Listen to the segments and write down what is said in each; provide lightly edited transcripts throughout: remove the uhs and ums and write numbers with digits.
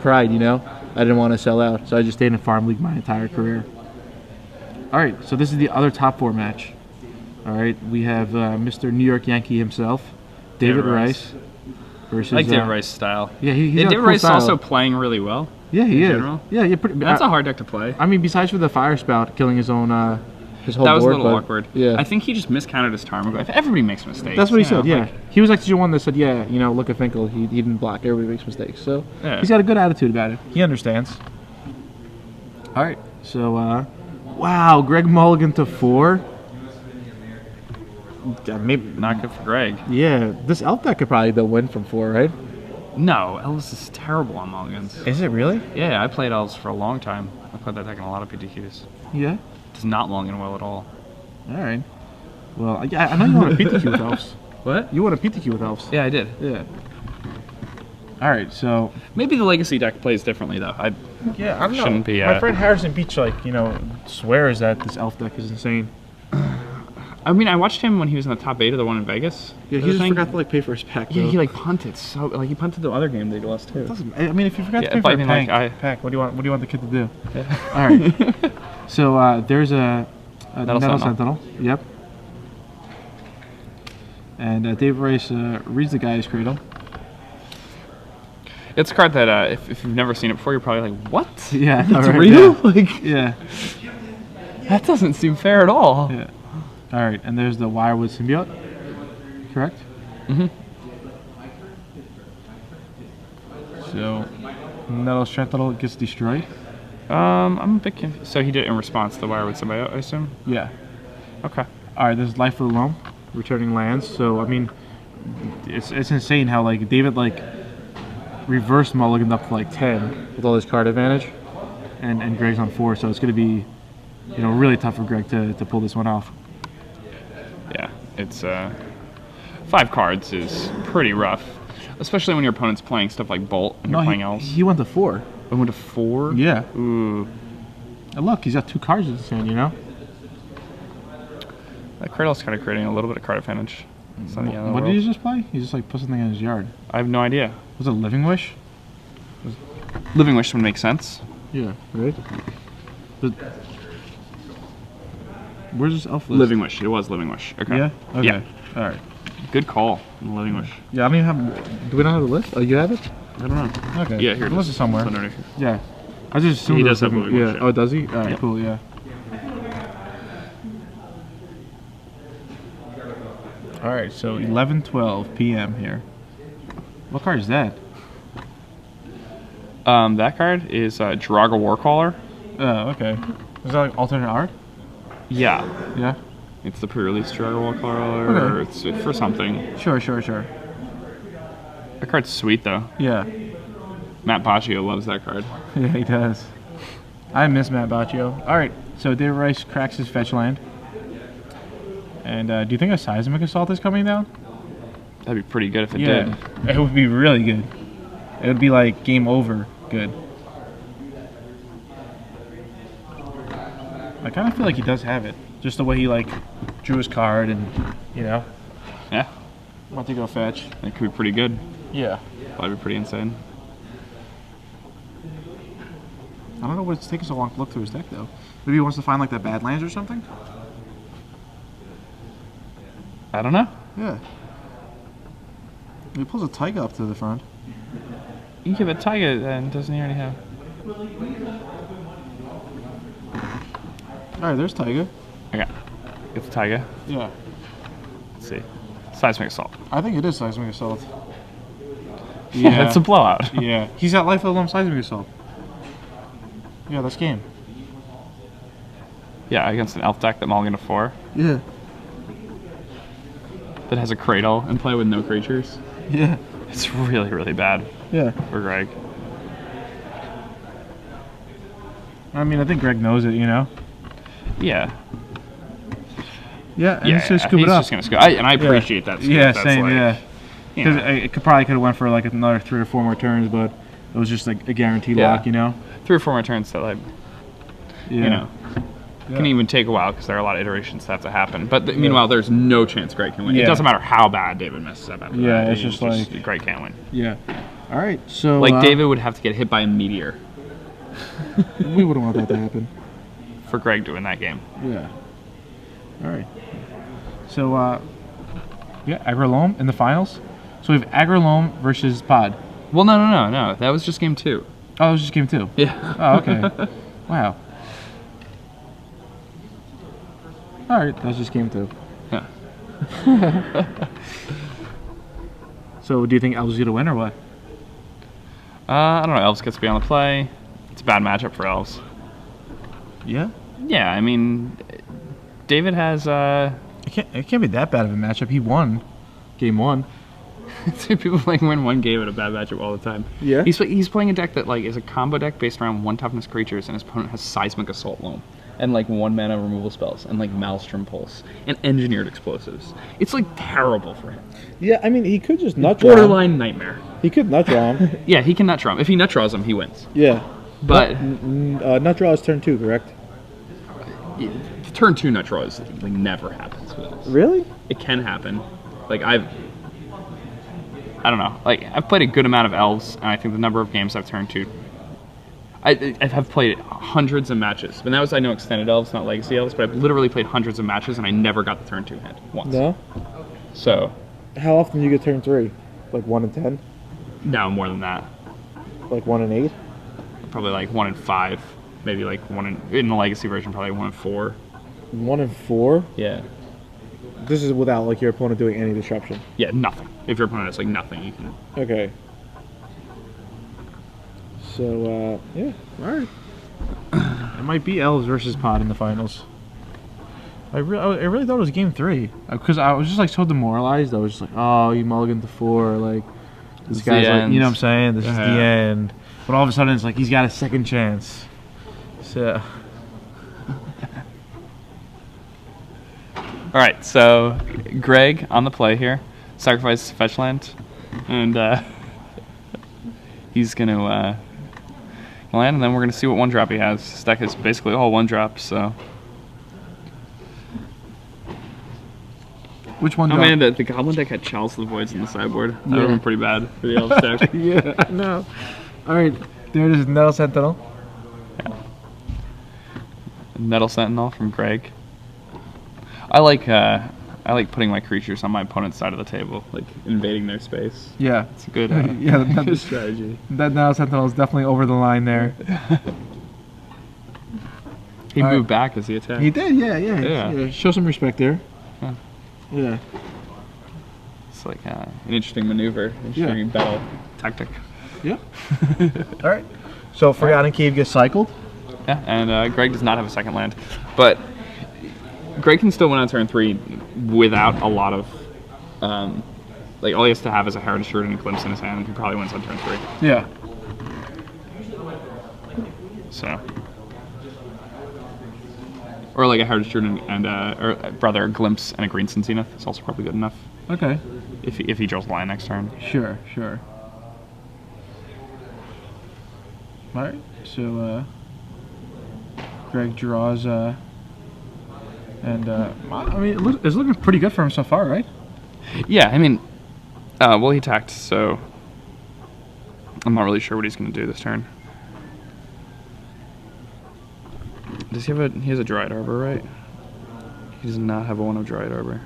pride, you know. I didn't want to sell out, so I just stayed in Farm League my entire career. All right, so this is the other top 4 match. All right, we have Mr. New York Yankee himself, David Rice. Versus, I like David Rice's style. Yeah, David Rice is also playing really well. Yeah, he is. General. Yeah, That's a hard deck to play. I mean, besides for the Fire Spout killing his own his whole board. That was a little awkward. Yeah. I think he just miscounted his Tarmogoyf. Everybody makes mistakes. That's what he said, yeah. Like, he was actually the one that said, yeah, you know, look at Finkel, he didn't block. Everybody makes mistakes. So yeah. He's got a good attitude about it. He understands. All right, so, wow, Greg Mulligan to 4. Maybe not good for Greg. Yeah, this Elf deck could probably win from 4, right? No, Elves is terrible on Mulligans. Is it really? Yeah, I played Elves for a long time. I played that deck in a lot of PTQs. Yeah? Does not Mulligan well at all. All right. Well, I know you want a PTQ with Elves. What? You want a PTQ with Elves. Yeah, I did. Yeah. All right, so... Maybe the Legacy deck plays differently, though. I don't know. Shouldn't be... My friend Harrison Beach, like, you know, swears that this Elf deck is insane. I mean, I watched him when he was in the top 8 of the one in Vegas. Yeah, he just forgot to like pay for his pack. Yeah, he like punted so like he punted the other game they lost too. I mean, if you forgot to pay for a pack, what do you want the kid to do? Yeah. All right. So there's a Nettle Sentinel. Yep. And David Rice reads the guy's cradle. It's a card that if you've never seen it before, you're probably like, what? Yeah, that's right, real. Yeah. Like, yeah. That doesn't seem fair at all. Yeah. All right, and there's the Wirewood Symbiote, correct? Mm-hmm. So, Nettle Sentinel gets destroyed. I'm a bit confused. So he did it in response to the Wirewood Symbiote, I assume? Yeah. Okay. All right, there's Life of the Loam, returning lands. So, I mean, it's insane how, like, David, like, reversed Mulligan up to, like, 10 with all his card advantage, and Greg's on 4, so it's going to be, you know, really tough for Greg to pull this one off. Yeah, it's 5 cards is pretty rough, especially when your opponent's playing stuff like Bolt and you're playing Elves. He went to 4. I went to 4? Yeah. Ooh. And look, he's got 2 cards in his hand, you know? That Cradle's kind of creating a little bit of card advantage. What did he just play? He just like put something in his yard. I have no idea. Was it Living Wish? Living Wish would make sense. Yeah, right? But where's this elf list? Living Wish. It was Living Wish. Okay. Yeah? Okay. Yeah. All right. Good call. Living Wish. Yeah, I don't even have... Do we not have the list? Oh, you have it? I don't know. Okay. Yeah, here it is. The list is somewhere. Underneath. Yeah. I just assumed he does have Living Wish. Yeah. Oh, does he? All right, cool, yeah. All right, so 11:12 p.m. here. What card is that? That card is Draga Warcaller. Oh, okay. Is that like alternate art? Yeah. Yeah? It's the pre-release Draga Warcaller. Okay. It's for something. Sure. That card's sweet, though. Yeah. Matt Baccio loves that card. Yeah, he does. I miss Matt Baccio. All right, so David Rice cracks his fetch land. And do you think a Seismic Assault is coming down? That'd be pretty good if it did. It would be really good. It would be like game over good. I kind of feel like he does have it. Just the way he like drew his card and, you know. Yeah. Want to go fetch. It could be pretty good. Yeah. That'd be pretty insane. I don't know what's taking so long to look through his deck though. Maybe he wants to find like the bad lands or something? I don't know. Yeah. He pulls a Taiga up to the front. Yeah, but Taiga then doesn't he already have? Alright, there's Taiga. Okay. It's Taiga. Yeah. Let's see. Seismic Assault. I think it is Seismic Assault. Yeah, it's a blowout. Yeah. He's got Life of the Loam Seismic Assault. Yeah, that's game. Yeah, against an elf deck that Mulligan to 4. Yeah. That has a Cradle and play with no creatures. Yeah. It's really, really bad. Yeah. For Greg. I mean, I think Greg knows it, you know? Yeah. Yeah, and he's just scoop it up. Just gonna scoop. And I appreciate that scoop. Yeah, That's same, like, yeah. Because it probably could have went for like another 3 or 4 more turns, but it was just like a guaranteed lock, you know? 3 or 4 more turns that, like, you know, can even take a while because there are a lot of iterations that have to happen. But meanwhile, there's no chance Greg can win. It doesn't matter how bad David messes up after that. It's just like... Greg can't win. Yeah. All right, so Like David would have to get hit by a meteor we wouldn't want that to happen. for Greg to win that game. Yeah. All right. So yeah, Agrolome in the finals. So we have Agrolome versus Pod. Well, no. That was just game 2. Oh, it was just game 2. Yeah. Oh, okay. Wow. All right, that was just game 2. Yeah. So, do you think Elves gonna win or what? I don't know. Elves gets to be on the play. It's a bad matchup for Elves. Yeah. Yeah, I mean, David has. It can't be that bad of a matchup. He won game 1. People like win one game at a bad matchup all the time. Yeah. He's playing a deck that like is a combo deck based around 1 toughness creatures, and his opponent has Seismic Assault Loam, and like 1 mana removal spells, and like Maelstrom Pulse, and Engineered Explosives. It's like terrible for him. Yeah, I mean, he could just nut draw him. Borderline nightmare. He could nut draw him. Yeah, he can nut draw him. If he nut draws him, he wins. Yeah. But Nut draw is turn 2, correct? turn 2 nut draw is like never happens with us. Really? It can happen. Like I don't know. Like I've played a good amount of Elves, and I think the number of games I've turned 2. I have played hundreds of matches, but that was I know extended Elves, not Legacy Elves. But I've literally played hundreds of matches, and I never got the turn 2 hit once. No. So. How often do you get turn 3? Like 1 in 10? No, more than that. Like 1 in 8? Probably like 1 in 5. Maybe like 1 in the Legacy version. Probably 1 in 4. 1 in 4? Yeah. This is without like your opponent doing any disruption. Yeah, nothing. If your opponent has like nothing, you can. Okay. So yeah, all right. It might be Elves versus Pod in the finals. I really thought it was game 3 because I was just like so demoralized. I was just like, oh, you mulliganed to 4, like this guy's like, you know what I'm saying? This is the end. But all of a sudden, it's like he's got a second chance. So. All right, so Greg on the play here, sacrifices fetch land, and he's gonna land, and then we're gonna see what 1-drop he has. His deck is basically all 1-drops, so. Which one? Oh man, the Goblin deck had Chalice of the Voids in the sideboard. That would have been pretty bad for the Elves deck. Yeah, I know. All right, there it is, Nettle Sentinel. Yeah. Nettle Sentinel from Greg. I like putting my creatures on my opponent's side of the table, like invading their space. Yeah, it's a good, good strategy. That Nettle Sentinel is definitely over the line there. He moved back as he attacked. He did, yeah. Show some respect there. Yeah. It's like an interesting maneuver, interesting battle tactic. Yeah. All right. So Forgotten Cave gets cycled. Yeah, and Greg does not have a second land, but Greg can still win on turn 3 without a lot of, like all he has to have is a Heritage Druid and a Glimpse in his hand, and he probably wins on turn 3. Yeah. So. Or like a Heritage Druid and or rather a Glimpse and a Green Sun Zenith is also probably good enough. Okay. If he draws line next turn. Sure. All right. So Greg draws and I mean it's looking pretty good for him so far, right? Yeah, I mean, well he attacked, so I'm not really sure what he's going to do this turn. Does he have he has a Dryad Arbor, right? He does not have one of Dryad Arbor.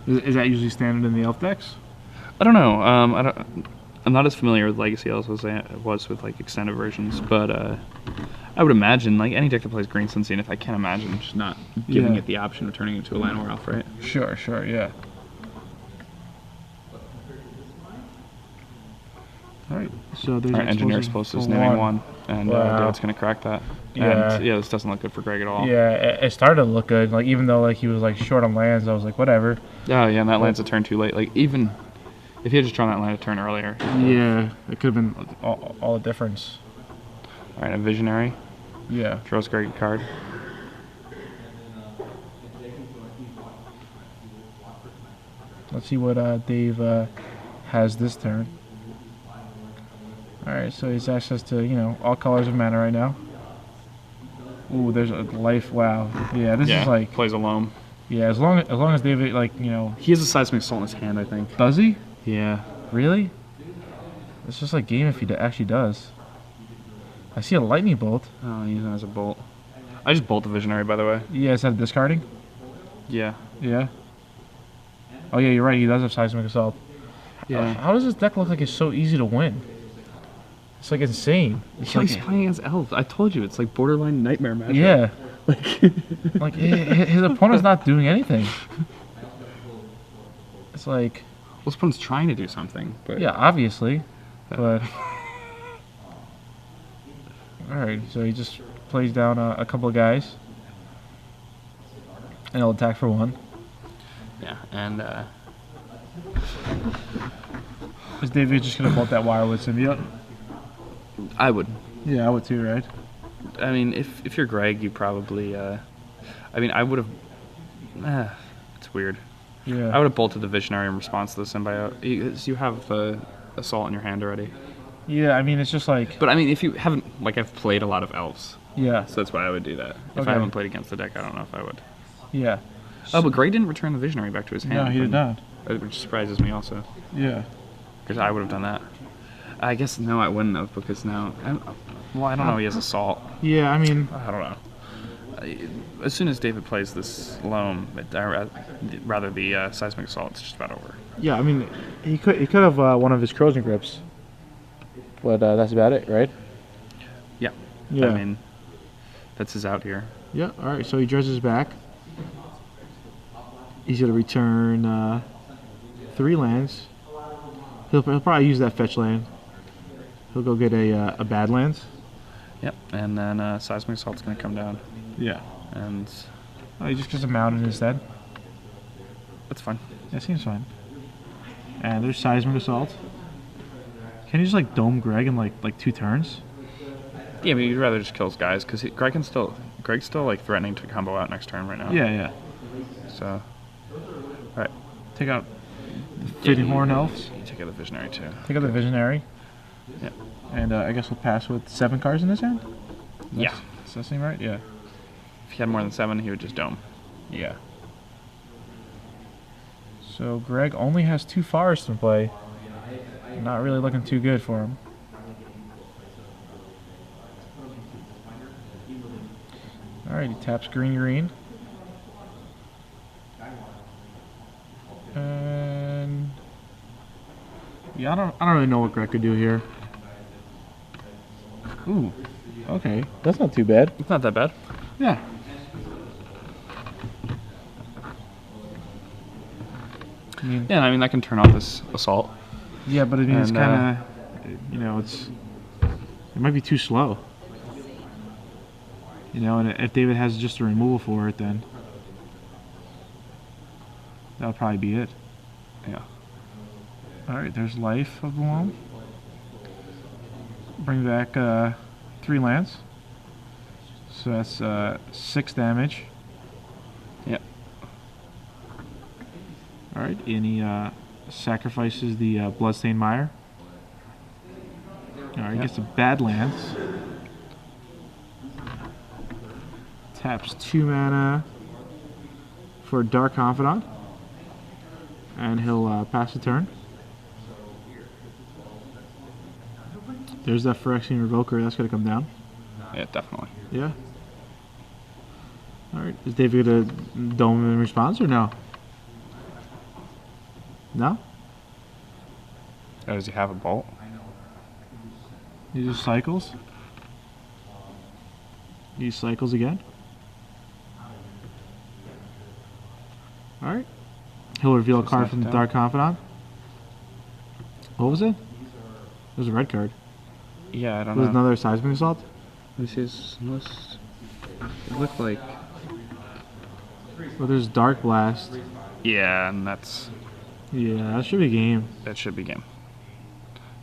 Is that usually standard in the elf decks? I don't know. I'm not as familiar with Legacy Elves as I was with like extended versions, but I would imagine like any deck that plays Green Sun Zenith, I can't imagine just not giving it the option of turning it into a Llanowar Elf, right? Sure, yeah. All right, so there's Engineer Explosives, naming 1, and David's going to crack that. Yeah. And, this doesn't look good for Greg at all. Yeah, it started to look good. Like even though like he was like short on lands, I was like whatever. Oh yeah, and that land's a turn too late. Like even if he had just drawn that land a turn earlier. Yeah, it could have been all the difference. All right, a Visionary. Yeah. Draws Greg a card. Let's see what Dave has this turn. All right, so he has access to all colors of mana right now. Ooh, there's a life. Wow. Yeah, this is like plays a loam. Yeah, as long as David he has a Seismic Assault in his hand, I think. Does he? Yeah. Really? It's just like game if he actually does. I see a lightning bolt. Oh, using it as a bolt. I just bolt the Visionary, by the way. Yeah, is that discarding? Yeah. Yeah. Oh yeah, you're right. He does have seismic assault. Yeah. How does this deck look like it's so easy to win? It's like insane. It's Yo, like, he's playing against elves. I told you, it's like borderline nightmare matchup. yeah. Like, Like his opponent's not doing anything. It's like, well, this opponent's trying to do something, but yeah, obviously, but all right. So he just plays down a couple of guys, and he'll attack for 1. yeah, and Is David just gonna bolt that wireless symbiote? I would. Yeah, I would too, right? I mean, if you're Greg, you probably. I mean, I would have. It's weird. Yeah. I would have bolted the Visionary in response to the symbiote. You have the assault in your hand already. Yeah, I mean, it's just like, But I mean, if you haven't, like, I've played a lot of elves, yeah, so that's why I would do that. If Okay. I haven't played against the deck, I don't know if I would. yeah. Oh, but Greg didn't return the Visionary back to his hand. No, he did not. Which surprises me also, Yeah. because I would have done that. I guess no, I wouldn't have, because now, I don't know. He has assault. Yeah, I mean, I don't know. As soon as David plays this loam, rather the seismic assault, it's just about over. yeah, I mean, he could have one of his Crows and Grips, but that's about it, right? Yeah. Yeah. I mean, that's his out here. Yeah. All right. So he dredges back. He's gonna return 3 lands. He'll probably use that fetch land. He'll go get a Badlands. Yep. And then seismic assault's gonna come down, Yeah. and Oh, he just gets a mountain instead. that's fine. That seems fine. And there's seismic assault. Can he just like dome Greg in like 2 turns? Yeah, but you'd rather just kill his guys, because Greg's still like threatening to combo out next turn right now. Yeah, yeah. So, all right. Take out the Fitting Horn Elves. You take out the Visionary too. Take out the Visionary. Yeah. And I guess we'll pass with 7 cards in this hand? Yeah. Does that seem right? Yeah. If he had more than 7, he would just dome. Yeah. So Greg only has 2 forests in play. Not really looking too good for him. Alright, he taps green. And yeah, I don't really know what Greg could do here. Ooh. Okay. That's not too bad. It's not that bad. Yeah. Yeah, I mean, I can turn off this assault. Yeah, but I mean, it's And, kind of, you know, it might be too slow. You know, and if David has just a removal for it, then that'll probably be it. Yeah. All right, there's Life of the Loam. Bring back 3 lands. So that's 6 damage. Yep. All right, and he sacrifices the Bloodstained Mire. All right, gets the Badlands. Taps 2 mana for Dark Confidant. And he'll pass the turn. There's that Phyrexian Revoker. That's going to come down. Yeah, definitely. Yeah. All right. Is David going to dome him in response or no? No? Oh, does he have a bolt? He just cycles. He cycles again. All right. He'll reveal a card from the Dark Confidant. What was it? It was a red card. Yeah, I don't Was know. it another Seismic Assault? This is list. It looked like. Well, there's Dark Blast. Yeah, and that's Yeah, that should be game. that should be game.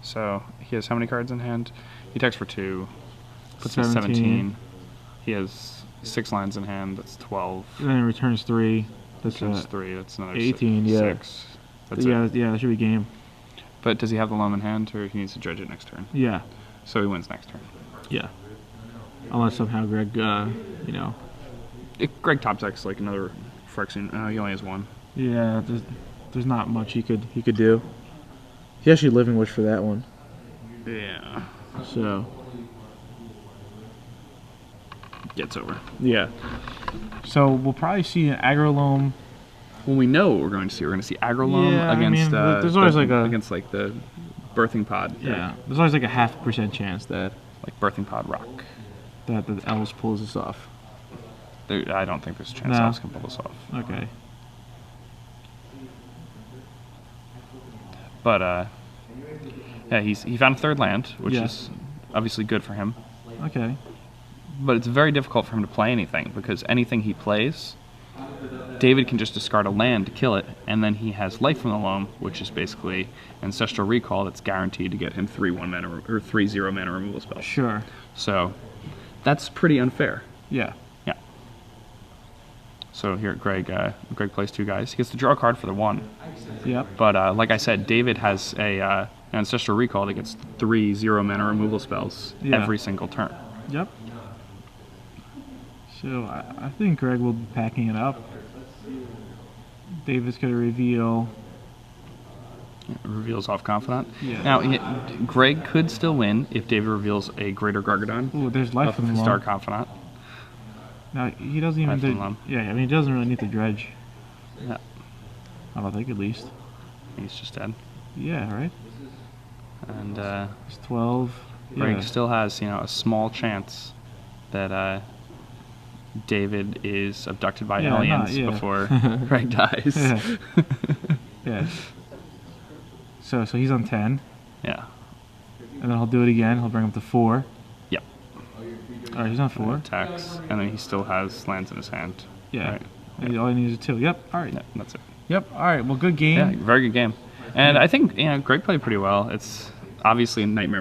So he has how many cards in hand? He attacks for 2. Puts him at 17. He has 6 lines in hand. That's 12. And then it returns 3. That's That's 3. That's another 18, 6. yeah. 6. That's yeah, it. yeah, that should be game. But does he have the loam in hand, or he needs to dredge it next turn? Yeah, So he wins next turn. yeah. Unless somehow Greg, you know. Greg top decks like another Phyrexian. He only has 1. Yeah, there's not much he could do. He actually Living Wish for that one. Yeah. So Gets over. yeah. So we'll probably see an aggro loam. Well, we know what we're going to see. We're going to see Agrolome Yeah, I against mean, there's always like a- against like the birthing pod. Yeah, there's always like a 0.5% chance that Like birthing pod rock. the elves pulls this off. I don't think there's a chance No. Elves can pull this off. Okay. But yeah, he found a third land, which Yeah. is obviously good for him. Okay. But it's very difficult for him to play anything because anything he plays, David can just discard a land to kill it, and then he has Life from the Loam, which is basically Ancestral Recall that's guaranteed to get him 3/1 mana or 3/0 mana removal spells. Sure. So that's pretty unfair. Yeah. Yeah. So here, Greg plays 2 guys. He gets to draw a card for the 1. Yep. But like I said, David has an Ancestral Recall that gets 3/0 mana removal spells Yeah. every single turn. Yep. So I think Greg will be packing it up. David's going to reveal. It reveals off Confidant. Yeah. Now, Greg could still win if David reveals a Greater Gargadon Ooh, there's life of from the Star loam. Confidant. Now he doesn't even. Life from the loam. Yeah, I mean he doesn't really need to dredge. Yeah, I don't think at least. he's just dead. Yeah. Right. And It's 12. Greg Yeah. still has, a small chance that David is abducted by Yeah, aliens yeah. before Greg dies. Yeah. Yeah. So he's on 10, Yeah. and then he'll do it again. He'll bring him to 4. Yep. All right, he's on 4. Attacks, and then he still has lands in his hand. Yeah. Right. And all he needs is 2. Yep. All right. Yeah, that's it. Yep. All right. Well, good game. Yeah, very good game. And I think Greg played pretty well. It's obviously a nightmare match.